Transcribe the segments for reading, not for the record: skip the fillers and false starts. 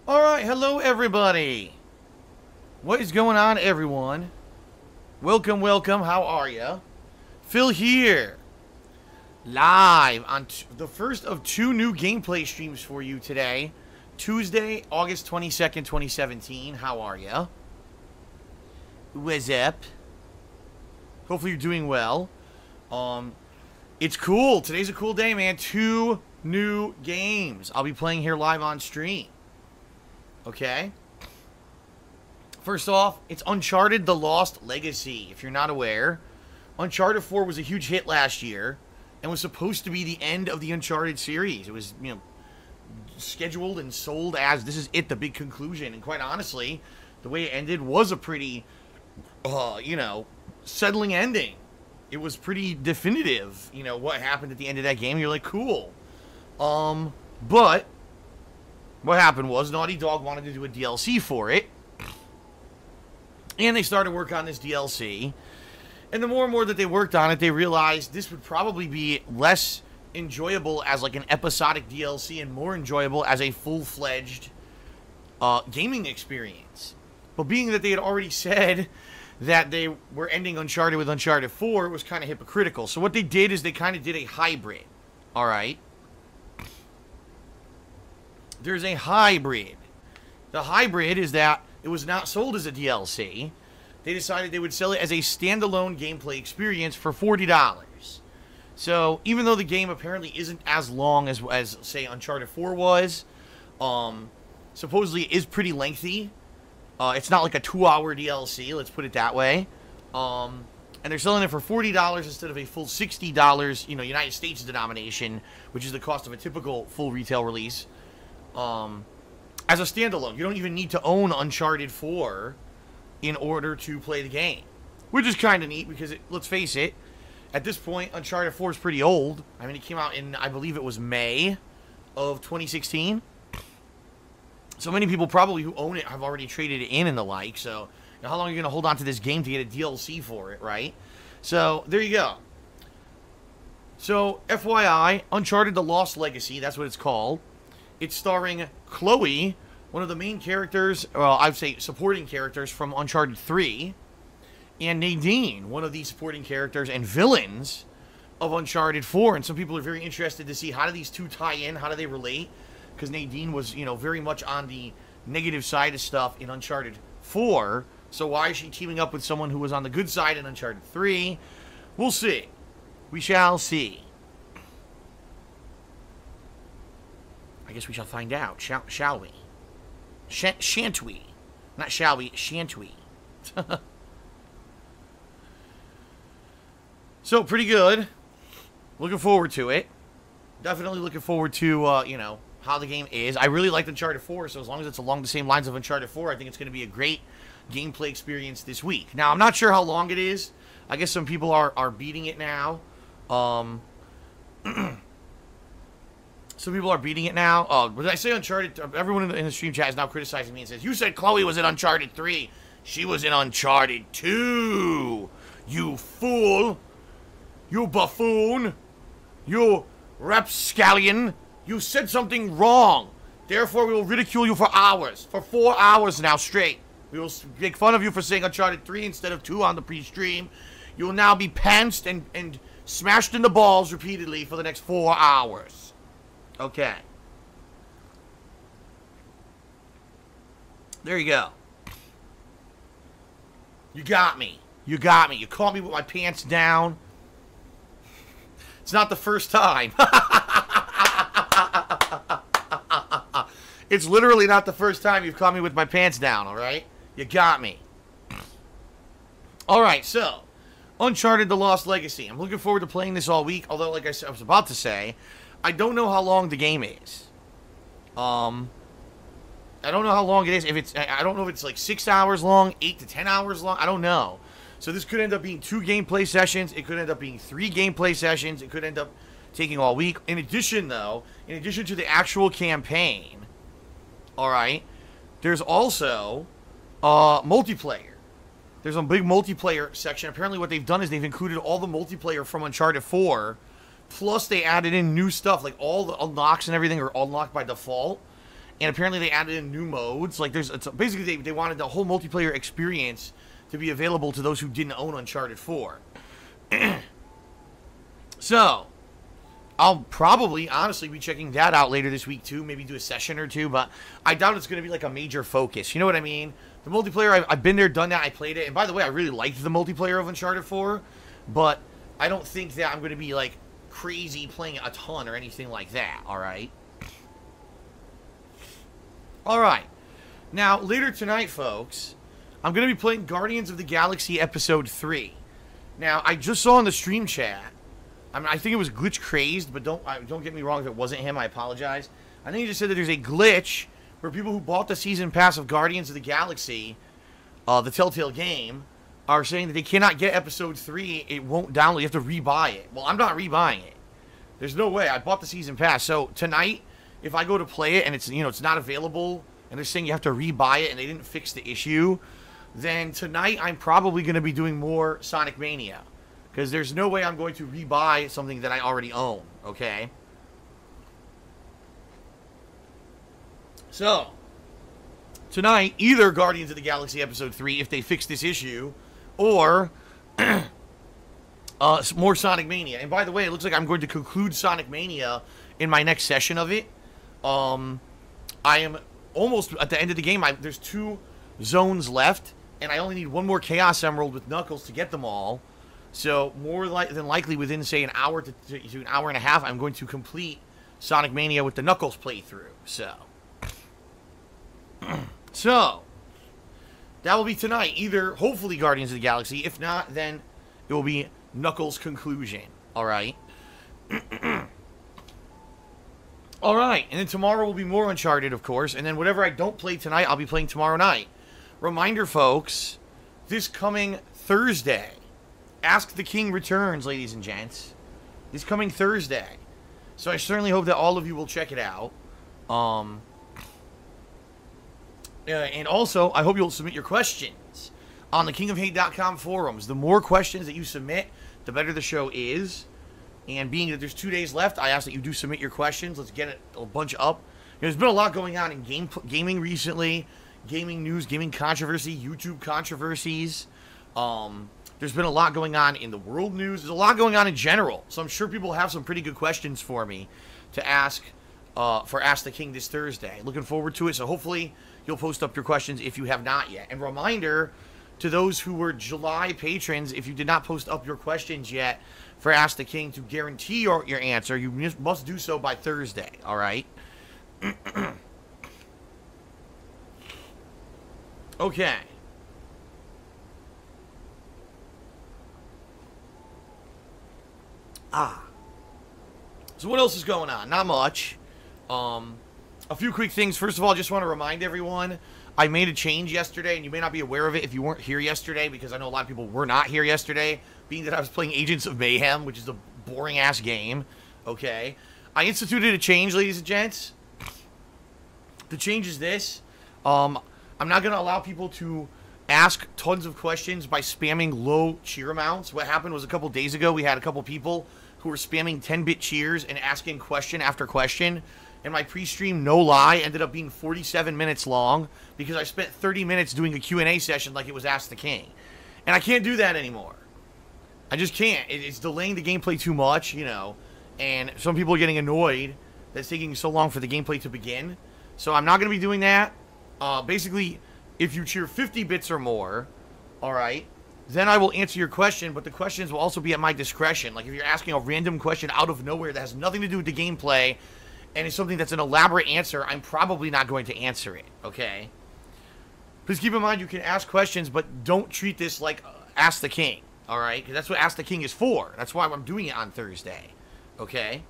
Alright, hello everybody. What is going on, everyone? Welcome, welcome, how are ya? Phil here. Live on the first of two new gameplay streams for you today. Tuesday, August 22nd, 2017. How are ya? What's up? Hopefully you're doing well. It's cool. Today's a cool day, man. Two new games I'll be playing here live on stream. Okay? First off, it's Uncharted: The Lost Legacy. If you're not aware, Uncharted 4 was a huge hit last year and was supposed to be the end of the Uncharted series. It was, scheduled and sold as this is it, the big conclusion. And quite honestly, the way it ended was a pretty, settling ending. It was pretty definitive, what happened at the end of that game. You're like, cool. But what happened was Naughty Dog wanted to do a DLC for it. And they started work on this DLC. And the more and more that they worked on it, they realized this would probably be less enjoyable as like an episodic DLC and more enjoyable as a full-fledged gaming experience. But being that they had already said that they were ending Uncharted with Uncharted 4, it was kind of hypocritical. So what they did is they kind of did a hybrid. Alright? There's a hybrid. The hybrid is that it was not sold as a DLC. They decided they would sell it as a standalone gameplay experience for $40. So, even though the game apparently isn't as long as say, Uncharted 4 was, supposedly it is pretty lengthy. It's not like a 2-hour DLC, let's put it that way. And they're selling it for $40 instead of a full $60, United States denomination, which is the cost of a typical full retail release. As a standalone. You don't even need to own Uncharted 4 in order to play the game. Which is kind of neat because, let's face it, at this point, Uncharted 4 is pretty old. I mean, it came out in, I believe it was May of 2016. So many people probably who own it have already traded it in and the like. So, how long are you going to hold on to this game to get a DLC for it, right? So, there you go. So, FYI, Uncharted: The Lost Legacy, that's what it's called. It's starring Chloe, one of the main characters, well, I'd say supporting characters from Uncharted 3, and Nadine, one of the supporting characters and villains of Uncharted 4. And some people are very interested to see how do these two tie in, how do they relate, because Nadine was, very much on the negative side of stuff in Uncharted 4, so why is she teaming up with someone who was on the good side in Uncharted 3? We'll see. We shall see. I guess we shall find out, shall we? Shan't we? Not shall we, shan't we? So, pretty good. Looking forward to it. Definitely looking forward to, how the game is. I really liked Uncharted 4, so as long as it's along the same lines of Uncharted 4, I think it's going to be a great gameplay experience this week. Now, I'm not sure how long it is. I guess some people are beating it now. Some people are beating it now. When I say Uncharted, everyone in the stream chat is now criticizing me and says, you said Chloe was in Uncharted 3. She was in Uncharted 2. You fool. You buffoon. You rapscallion. You said something wrong. Therefore, we will ridicule you for hours. For 4 hours now straight. We will make fun of you for saying Uncharted 3 instead of 2 on the pre-stream. You will now be pantsed and smashed in the balls repeatedly for the next 4 hours. Okay. There you go. You got me. You got me. You caught me with my pants down. It's not the first time. It's literally not the first time you've caught me with my pants down, alright? You got me. Alright, so, Uncharted: The Lost Legacy. I'm looking forward to playing this all week, although, like I was about to say, I don't know how long the game is. I don't know how long it is. I don't know if it's like 6 hours long, 8 to 10 hours long. I don't know. So this could end up being 2 gameplay sessions. It could end up being 3 gameplay sessions. It could end up taking all week. In addition, though, in addition to the actual campaign, alright, there's also multiplayer. There's a big multiplayer section. Apparently what they've done is they've included all the multiplayer from Uncharted 4, plus they added in new stuff, like all the unlocks and everything are unlocked by default. And apparently they added in new modes. Like, basically they wanted the whole multiplayer experience to be available to those who didn't own Uncharted 4. So, I'll probably, honestly, be checking that out later this week, too. Maybe do a session or two, but I doubt it's going to be, like, a major focus. You know what I mean? The multiplayer, I've been there, done that, I played it. And by the way, I really liked the multiplayer of Uncharted 4, but I don't think that I'm going to be, like, crazy playing a ton or anything like that, alright? Alright. Now, later tonight, folks, I'm going to be playing Guardians of the Galaxy Episode 3. Now, I just saw in the stream chat, I think it was Glitch Crazed, but don't get me wrong if it wasn't him, I apologize. I think he just said that there's a glitch where people who bought the season pass of Guardians of the Galaxy, the Telltale game, are saying that they cannot get Episode 3, it won't download, you have to rebuy it. Well, I'm not rebuying it. There's no way, I bought the season pass. So, tonight, if I go to play it and it's, it's not available, and they're saying you have to rebuy it and they didn't fix the issue, then tonight I'm probably going to be doing more Sonic Mania. Because there's no way I'm going to rebuy something that I already own, okay? So, tonight, either Guardians of the Galaxy Episode 3, if they fix this issue, or more Sonic Mania. And by the way, it looks like I'm going to conclude Sonic Mania in my next session of it. I am almost at the end of the game. There's 2 zones left, and I only need 1 more Chaos Emerald with Knuckles to get them all. So, more than likely, within, say, an hour to an hour and a half, I'm going to complete Sonic Mania with the Knuckles playthrough. So, that will be tonight. Either, hopefully, Guardians of the Galaxy. If not, then it will be Knuckles' conclusion. Alright? Alright, and then tomorrow will be more Uncharted, of course. And then whatever I don't play tonight, I'll be playing tomorrow night. Reminder, folks, this coming Thursday, Ask the King returns, ladies and gents. This coming Thursday. So I certainly hope that all of you will check it out. And also, I hope you'll submit your questions on the kingofhate.com forums. The more questions that you submit, the better the show is. And being that there's 2 days left, I ask that you do submit your questions. Let's get it a bunch up. There's been a lot going on in gaming recently. Gaming news, gaming controversy, YouTube controversies. There's been a lot going on in the world news. There's a lot going on in general. So I'm sure people have some pretty good questions for me to ask for Ask the King this Thursday. Looking forward to it. So hopefully you'll post up your questions if you have not yet. And reminder to those who were July patrons, if you did not post up your questions yet for Ask the King to guarantee your answer, you must do so by Thursday. All right? Okay. So what else is going on? Not much. A few quick things. First of all, I just want to remind everyone, I made a change yesterday, and you may not be aware of it if you weren't here yesterday, because I know a lot of people were not here yesterday, being that I was playing Agents of Mayhem, which is a boring-ass game. Okay? I instituted a change, ladies and gents. The change is this. I'm not going to allow people to ask tons of questions by spamming low cheer amounts. What happened was a couple days ago, we had a couple people who were spamming 10-bit cheers and asking question after question. And my pre-stream, no lie, ended up being 47 minutes long because I spent 30 minutes doing a Q&A session like it was Ask the King. And I can't do that anymore. I just can't. It's delaying the gameplay too much, you know. And some people are getting annoyed that it's taking so long for the gameplay to begin. So I'm not going to be doing that. Basically, if you cheer 50 bits or more, alright, then I will answer your question, but the questions will also be at my discretion. Like, if you're asking a random question out of nowhere that has nothing to do with the gameplay, and it's something that's an elaborate answer, I'm probably not going to answer it, okay? Please keep in mind you can ask questions, but don't treat this like Ask the King, alright? Because that's what Ask the King is for. That's why I'm doing it on Thursday, okay?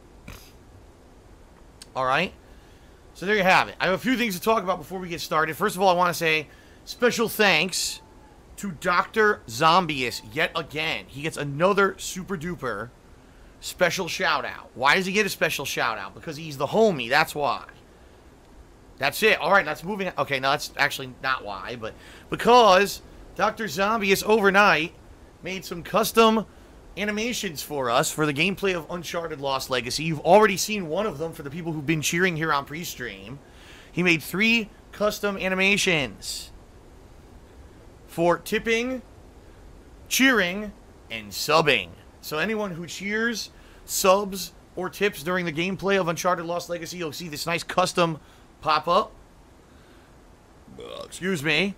Alright? So there you have it. I have a few things to talk about before we get started. First of all, I want to say special thanks to Dr. Zombius yet again. He gets another super duper special shout out. Why does he get a special shout out? Because he's the homie. That's why. That's it. All right, that's moving. Okay, no, that's actually not why, but because Dr. Zombius overnight made some custom animations for us for the gameplay of Uncharted Lost Legacy. You've already seen one of them for the people who've been cheering here on pre-stream. He made 3 custom animations for tipping, cheering, and subbing. So anyone who cheers, subs, or tips during the gameplay of Uncharted Lost Legacy, you'll see this nice custom pop-up. Excuse me.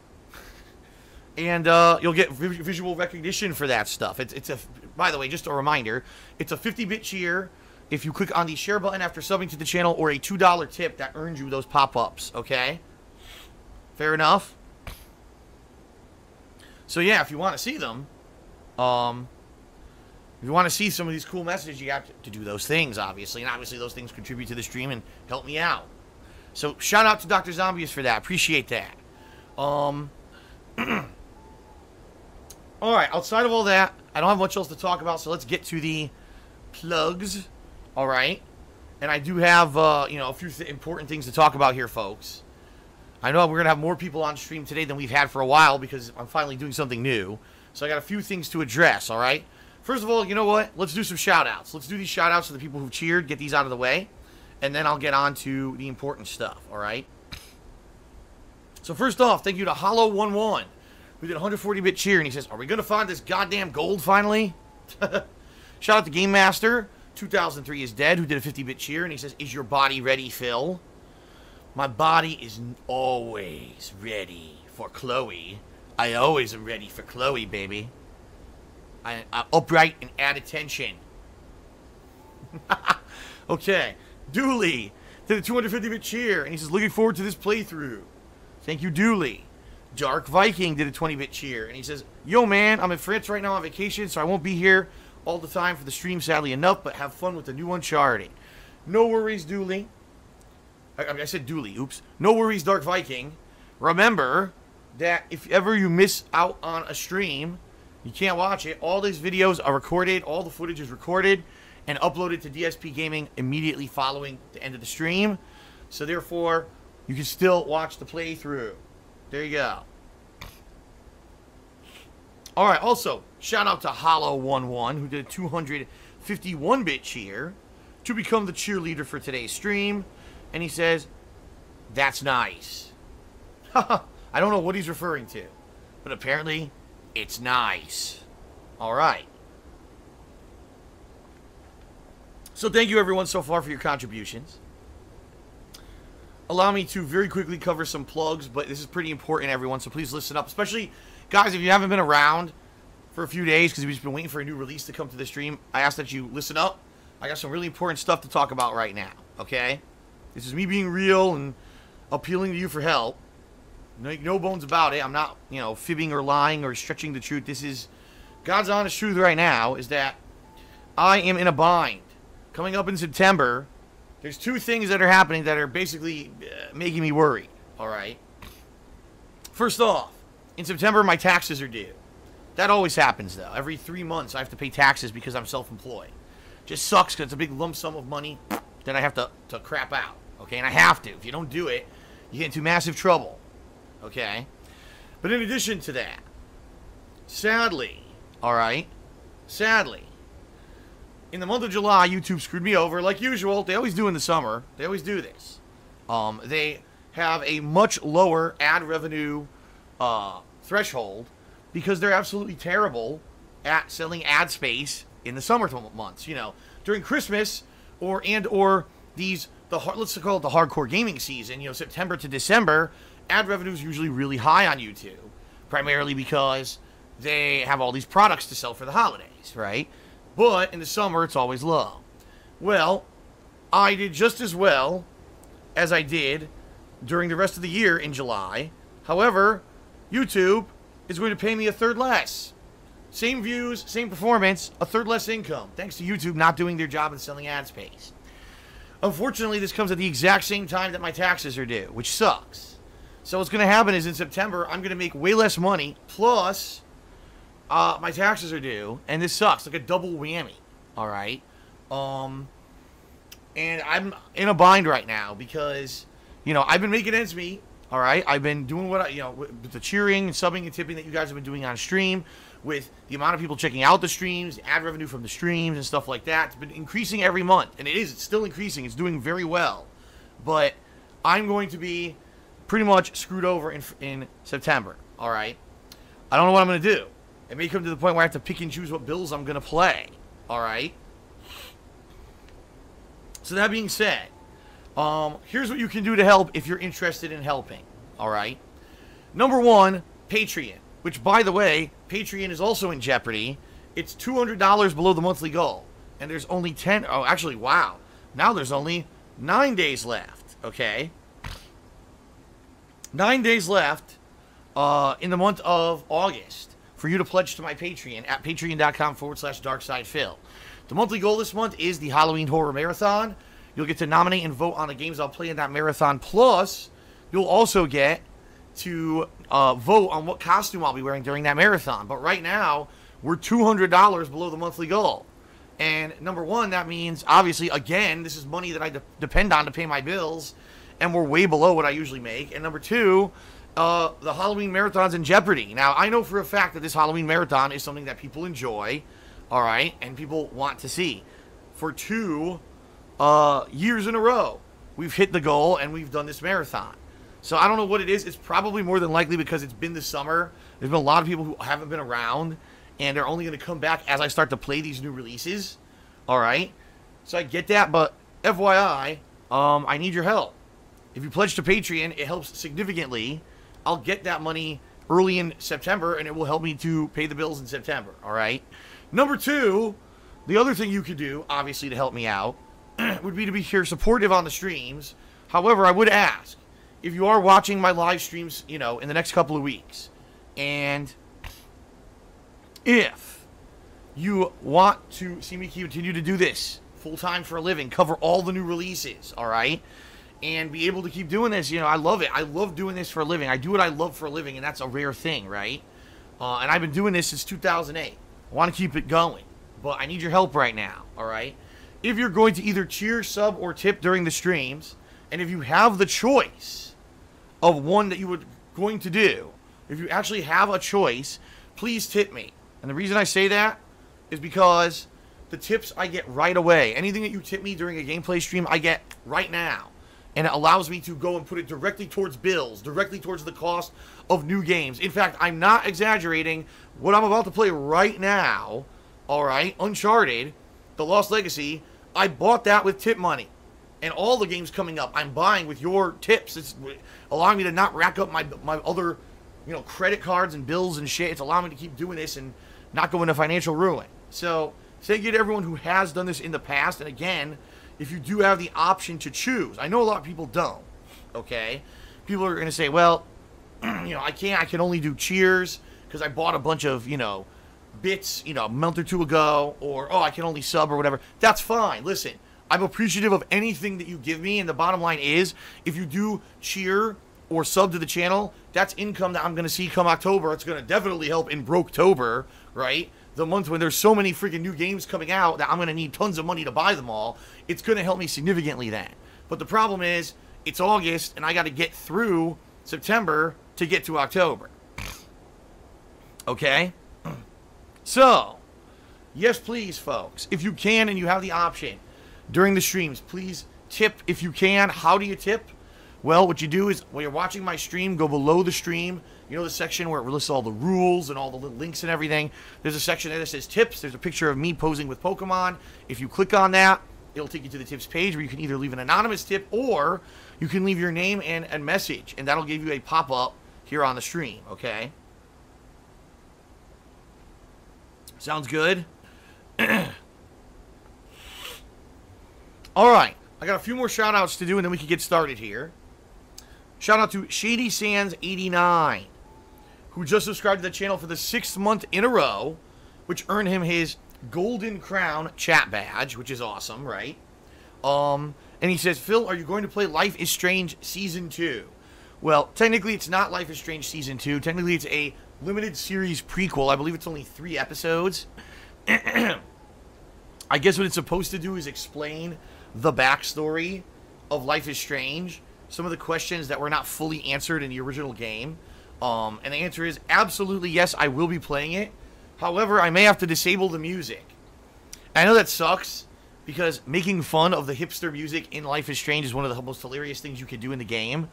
And you'll get visual recognition for that stuff. It's a, by the way, just a reminder, it's a 50-bit cheer if you click on the share button after subbing to the channel, or a $2 tip that earns you those pop-ups, okay? Fair enough? So yeah, if you want to see them, if you want to see some of these cool messages, you have to do those things, obviously. And obviously those things contribute to the stream and help me out. So shout out to Dr. Zombies for that. Appreciate that. Alright, outside of all that, I don't have much else to talk about, so let's get to the plugs. Alright. And I do have, a few important things to talk about here, folks. I know we're going to have more people on stream today than we've had for a while because I'm finally doing something new. So I got a few things to address, alright? First of all, you know what? Let's do some shout-outs. Let's do these shout-outs to the people who cheered, get these out of the way, and then I'll get on to the important stuff, alright? So first off, thank you to Hollow11, who did a 140-bit cheer, and he says, are we going to find this goddamn gold finally? Shout out to Game Master, 2003 is dead, who did a 50-bit cheer, and he says, is your body ready, Phil? My body is always ready for Chloe. I always am ready for Chloe, baby. I'm upright and add attention. Okay. Dooley did a 250-bit cheer, and he says, looking forward to this playthrough. Thank you, Dooley. Dark Viking did a 20-bit cheer, and he says, yo, man, I'm in France right now on vacation, so I won't be here all the time for the stream, sadly enough, but have fun with the new Uncharted. No worries, Dooley. I said Dooley, oops. No worries, Dark Viking. Remember that if ever you miss out on a stream, you can't watch it. All these videos are recorded, all the footage is recorded, and uploaded to DSPGaming immediately following the end of the stream. So therefore, you can still watch the playthrough. There you go. Alright, also, shout out to Hollow11, who did a 251-bit cheer to become the cheerleader for today's stream. And he says, that's nice. I don't know what he's referring to, but apparently it's nice. Alright. So thank you everyone so far for your contributions. Allow me to very quickly cover some plugs, but this is pretty important, everyone, so please listen up. Especially, guys, if you haven't been around for a few days because we've just been waiting for a new release to come to the stream, I ask that you listen up. I got some really important stuff to talk about right now, okay? This is me being real and appealing to you for help. No bones about it. I'm not, fibbing or lying or stretching the truth. This is God's honest truth right now, is that I am in a bind. Coming up in September, there's 2 things that are happening that are basically making me worried, alright? First off, in September, my taxes are due. That always happens, though. Every 3 months, I have to pay taxes because I'm self-employed. Just sucks because it's a big lump sum of money that I have to crap out, okay? And I have to. If you don't do it, you get into massive trouble, okay? But in addition to that, sadly, alright, sadly, in the month of July, YouTube screwed me over, like usual. They always do in the summer. They always do this. They have a much lower ad revenue threshold because they're absolutely terrible at selling ad space in the summer months. During Christmas or let's call it the hardcore gaming season. September to December, ad revenue is usually really high on YouTube, primarily because they have all these products to sell for the holidays, right? But in the summer, it's always low. Well, I did just as well as I did during the rest of the year in July. However, YouTube is going to pay me a third less. Same views, same performance, a third less income, thanks to YouTube not doing their job in selling ad space. Unfortunately, this comes at the exact same time that my taxes are due, which sucks. So what's going to happen is in September, I'm going to make way less money, plus my taxes are due, and this sucks, like a double whammy, alright? And I'm in a bind right now because, I've been making ends meet, alright? I've been doing what with the cheering and subbing and tipping that you guys have been doing on stream, with the amount of people checking out the streams, the ad revenue from the streams and stuff like that. It's been increasing every month, and it's still increasing. It's doing very well. But I'm going to be pretty much screwed over in September, all right? I don't know what I'm going to do. It may come to the point where I have to pick and choose what bills I'm going to play, all right? So that being said, here's what you can do to help if you're interested in helping, all right? Number one, Patreon, which, by the way, Patreon is also in jeopardy. It's $200 below the monthly goal, and there's only 10... Oh, actually, wow. Now there's only 9 days left, okay? 9 days left in the month of August for you to pledge to my Patreon at patreon.com/darksidephil. The monthly goal this month is the Halloween Horror Marathon. You'll get to nominate and vote on the games I'll play in that marathon. Plus, you'll also get to vote on what costume I'll be wearing during that marathon. But right now, we're $200 below the monthly goal. And number one, that means, obviously, again, this is money that I depend on to pay my bills. And we're way below what I usually make. And number two, the Halloween Marathon's in jeopardy. Now, I know for a fact that this Halloween Marathon is something that people enjoy, all right, and people want to see. For 2 years in a row, we've hit the goal and we've done this marathon. So I don't know what it is. It's probably more than likely because it's been the summer. There's been a lot of people who haven't been around, and they're only going to come back as I start to play these new releases, all right? So I get that, but FYI, I need your help. If you pledge to Patreon, it helps significantly. I'll get that money early in September, and it will help me to pay the bills in September, all right? Number two, the other thing you could do, obviously, to help me out, would be to be here supportive on the streams. However, I would ask, if you are watching my live streams, you know, in the next couple of weeks, and if you want to see me continue to do this full-time for a living, cover all the new releases, all right? And be able to keep doing this, you know, I love it. I love doing this for a living. I do what I love for a living, and that's a rare thing, right? And I've been doing this since 2008. I want to keep it going, but I need your help right now, all right? If you're going to either cheer, sub, or tip during the streams, and if you have the choice of one that you were going to do, if you actually have a choice, please tip me. And the reason I say that is because the tips I get right away. Anything that you tip me during a gameplay stream, I get right now. And it allows me to go and put it directly towards bills, directly towards the cost of new games. In fact, I'm not exaggerating. What I'm about to play right now, all right, Uncharted, The Lost Legacy, I bought that with tip money. And all the games coming up, I'm buying with your tips. It's allowing me to not rack up my other, you know, credit cards and bills and shit. It's allowing me to keep doing this and not go into financial ruin. So, thank you to everyone who has done this in the past. And again, if you do have the option to choose. I know a lot of people don't, okay? People are going to say, well, you know, I can only do cheers because I bought a bunch of, you know, bits, you know, a month or two ago, or, oh, I can only sub or whatever. That's fine. Listen, I'm appreciative of anything that you give me, and the bottom line is, if you do cheer or sub to the channel, that's income that I'm going to see come October. It's going to definitely help in Broketober, right? The month when there's so many freaking new games coming out that I'm going to need tons of money to buy them all. It's going to help me significantly then. But the problem is, it's August, and I got to get through September to get to October. Okay? So, yes, please, folks. If you can and you have the option during the streams, please tip if you can. How do you tip? Well, what you do is, when you're watching my stream, go below the stream. You know the section where it lists all the rules and all the little links and everything? There's a section there that says tips. There's a picture of me posing with Pokemon. If you click on that, it'll take you to the tips page where you can either leave an anonymous tip or you can leave your name and a message, and that'll give you a pop-up here on the stream, okay? Sounds good? All right. I got a few more shout-outs to do, and then we can get started here. Shout-out to Shady Sands 89, who just subscribed to the channel for the 6th month in a row, which earned him his Golden Crown chat badge, which is awesome, right? And he says, Phil, are you going to play Life is Strange Season 2? Well, technically it's not Life is Strange Season 2. Technically it's a limited series prequel. I believe it's only 3 episodes. I guess what it's supposed to do is explain the backstory of Life is Strange. Some of the questions that were not fully answered in the original game. And the answer is absolutely yes, I will be playing it. However, I may have to disable the music. I know that sucks, because making fun of the hipster music in Life is Strange is one of the most hilarious things you can do in the game.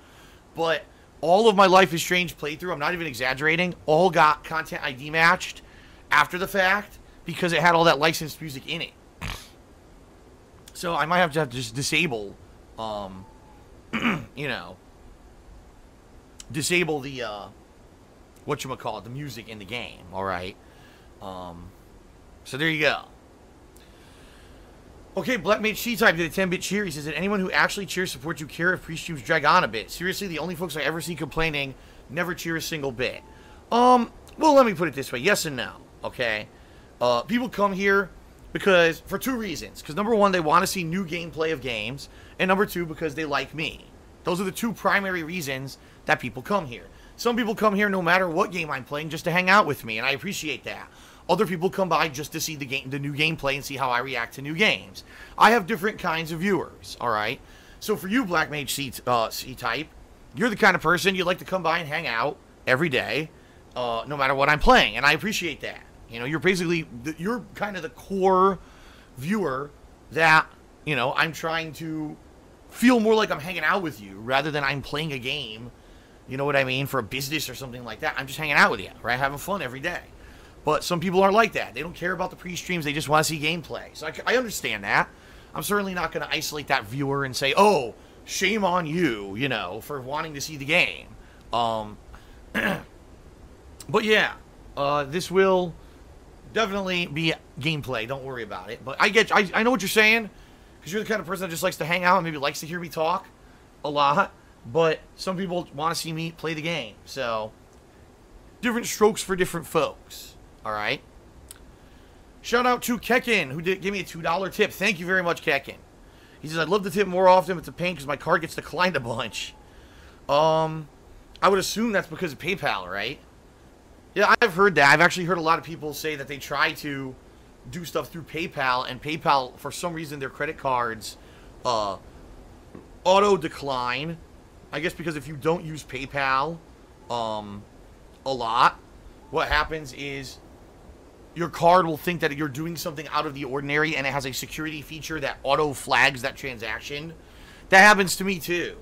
But all of my Life is Strange playthrough, I'm not even exaggerating, all got content ID matched after the fact because it had all that licensed music in it. So I might have to just disable, you know, disable the, whatchamacallit, the music in the game, alright? So there you go. Okay, Black Mage C-Type did a 10-bit cheer. He says that anyone who actually cheers supports you care if pre-streams drag on a bit. Seriously, the only folks I ever see complaining never cheer a single bit. Well, let me put it this way. Yes and no, okay? People come here because, for two reasons. Because, number one, they want to see new gameplay of games. And number two, because they like me. Those are the two primary reasons that people come here. Some people come here no matter what game I'm playing just to hang out with me, and I appreciate that. Other people come by just to see the new gameplay and see how I react to new games. I have different kinds of viewers, alright? So for you, Black Mage C-Type, you're the kind of person you like to come by and hang out every day, no matter what I'm playing, and I appreciate that. You know, you're kind of the core viewer that, you know, I'm trying to feel more like I'm hanging out with you rather than I'm playing a game, you know what I mean, for a business or something like that. I'm just hanging out with you, right? Having fun every day. But some people aren't like that. They don't care about the pre-streams. They just want to see gameplay. So I understand that. I'm certainly not going to isolate that viewer and say, oh, shame on you, you know, for wanting to see the game. But yeah, this will definitely be gameplay. Don't worry about it. But I know what you're saying, because you're the kind of person that just likes to hang out and maybe likes to hear me talk a lot. But some people want to see me play the game. So, different strokes for different folks. Alright. Shout out to Kekin, who gave me a $2 tip. Thank you very much, Kekin. He says, I'd love to tip more often, but it's a pain because my card gets declined a bunch. I would assume that's because of PayPal, right? Yeah, I've heard that. I've actually heard a lot of people say that they try to do stuff through PayPal, and PayPal, for some reason, their credit cards auto-decline. I guess because if you don't use PayPal a lot, what happens is your card will think that you're doing something out of the ordinary, and it has a security feature that auto-flags that transaction. That happens to me, too.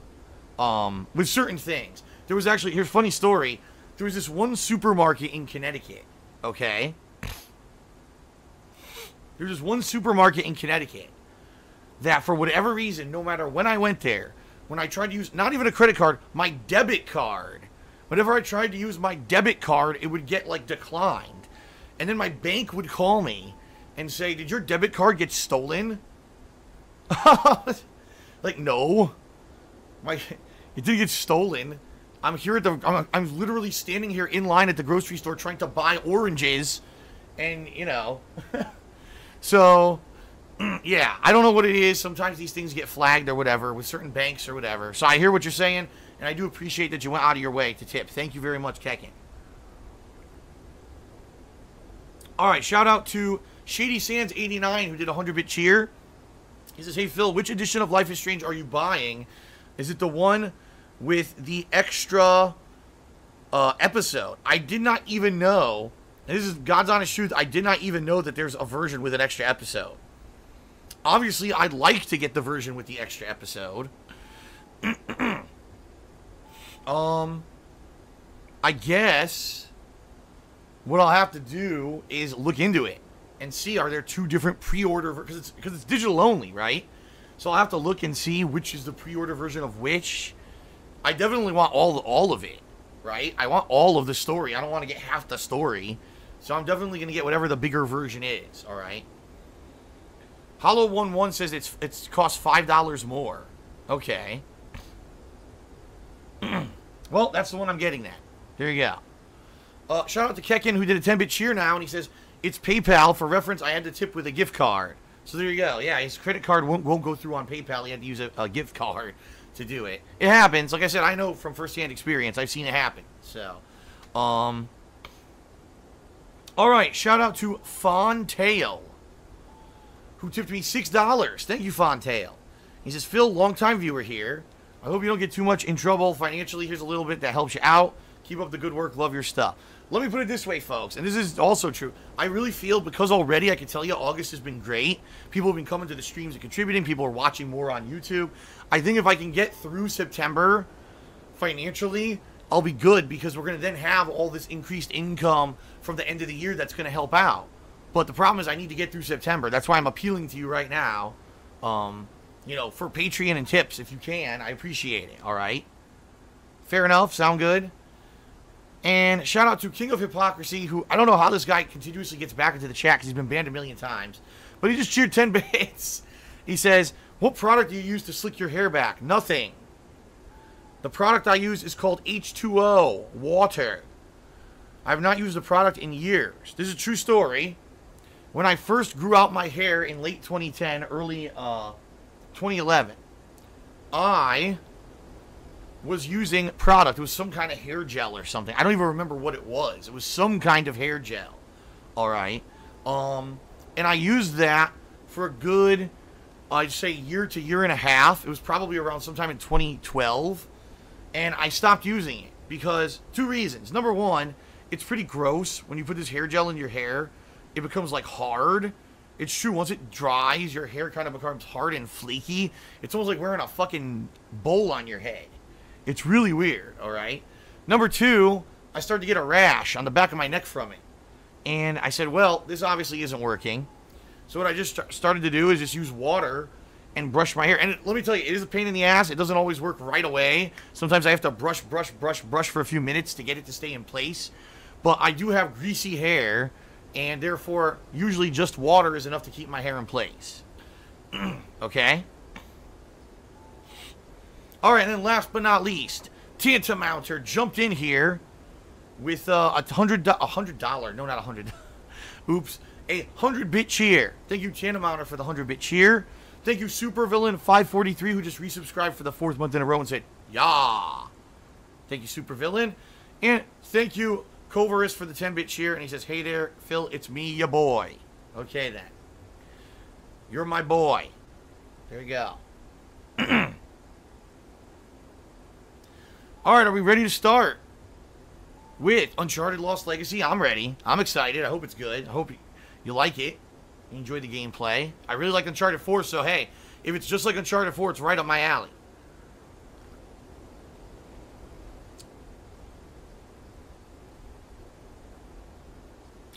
With certain things. There was actually, here's a funny story. There was this one supermarket in Connecticut, okay? There's this one supermarket in Connecticut that, for whatever reason, no matter when I went there, when I tried to use, not even a credit card, my debit card, whenever I tried to use my debit card, it would get, like, declined. And then my bank would call me and say, did your debit card get stolen? Like, no. It didn't get stolen. I'm here at I'm literally standing here in line at the grocery store trying to buy oranges. And, you know. So, yeah, I don't know what it is. Sometimes these things get flagged or whatever with certain banks or whatever. So I hear what you're saying, and I do appreciate that you went out of your way to tip. Thank you very much, Kekin. Alright, shout out to Shady Sands 89 who did a 100-bit cheer. He says, hey Phil, which edition of Life is Strange are you buying? Is it the one with the extra episode? I did not even know, and this is God's honest truth, I did not even know that there's a version with an extra episode. Obviously, I'd like to get the version with the extra episode. I guess what I'll have to do is look into it and see, are there two different pre-order, because it's digital only, right? So I'll have to look and see which is the pre-order version of which. I definitely want all of it, right? I want all of the story. I don't want to get half the story. So I'm definitely going to get whatever the bigger version is, all right? Hollow11 says it's cost $5 more. Okay. Well, that's the one I'm getting then. There you go. Shout out to Kekin, who did a 10-bit cheer now, and he says, it's PayPal. For reference, I had to tip with a gift card. So there you go. Yeah, his credit card won't go through on PayPal. He had to use a gift card to do it. It happens. Like I said, I know from first-hand experience. I've seen it happen. So, all right. Shout out to Fontail, who tipped me $6. Thank you, Fontail. He says, Phil, long-time viewer here. I hope you don't get too much in trouble financially. Here's a little bit that helps you out. Keep up the good work. Love your stuff. Let me put it this way, folks, and this is also true. I really feel, because already I can tell you August has been great. People have been coming to the streams and contributing. People are watching more on YouTube. I think if I can get through September financially, I'll be good, because we're going to then have all this increased income from the end of the year that's going to help out. But the problem is I need to get through September. That's why I'm appealing to you right now. You know, for Patreon and tips, if you can, I appreciate it, all right? Fair enough? Sound good? And shout out to King of Hypocrisy, who, I don't know how this guy continuously gets back into the chat because he's been banned a million times. But he just cheered 10 bits. He says, what product do you use to slick your hair back? Nothing. The product I use is called H2O, water. I have not used the product in years. This is a true story. When I first grew out my hair in late 2010, early 2011, I was using product. It was some kind of hair gel or something. I don't even remember what it was. It was some kind of hair gel. All right. And I used that for a good, I'd say, year to year and a half. It was probably around sometime in 2012. And I stopped using it because 2 reasons. Number one, it's pretty gross when you put this hair gel in your hair. It becomes like hard. It's true. Once it dries, your hair kind of becomes hard and flaky. It's almost like wearing a fucking bowl on your head. It's really weird, all right? Number 2, I started to get a rash on the back of my neck from it. And I said, well, this obviously isn't working. So what I just started to do is just use water and brush my hair. And let me tell you, it is a pain in the ass. It doesn't always work right away. Sometimes I have to brush for a few minutes to get it to stay in place. But I do have greasy hair, and therefore, usually just water is enough to keep my hair in place. Okay? Alright, and then last but not least, Tantamounter jumped in here with $100, no, not 100. Oops, a 100-bit cheer. Thank you, Tantamounter, for the 100-bit cheer. Thank you, Supervillain543, who just resubscribed for the 4th month in a row and said, "Yeah." Thank you, Supervillain. And thank you, Coverus, for the 10-bit cheer. And he says, "Hey there, Phil, it's me, ya boy." Okay, then. You're my boy. There you go. Alright, are we ready to start with Uncharted Lost Legacy? I'm ready. I'm excited. I hope it's good. I hope you like it. You enjoy the gameplay. I really like Uncharted 4, so hey, if it's just like Uncharted 4, it's right up my alley.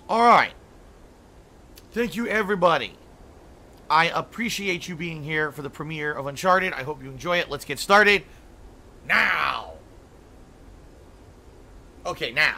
Alright. Thank you, everybody. I appreciate you being here for the premiere of Uncharted. I hope you enjoy it. Let's get started now. Okay, now.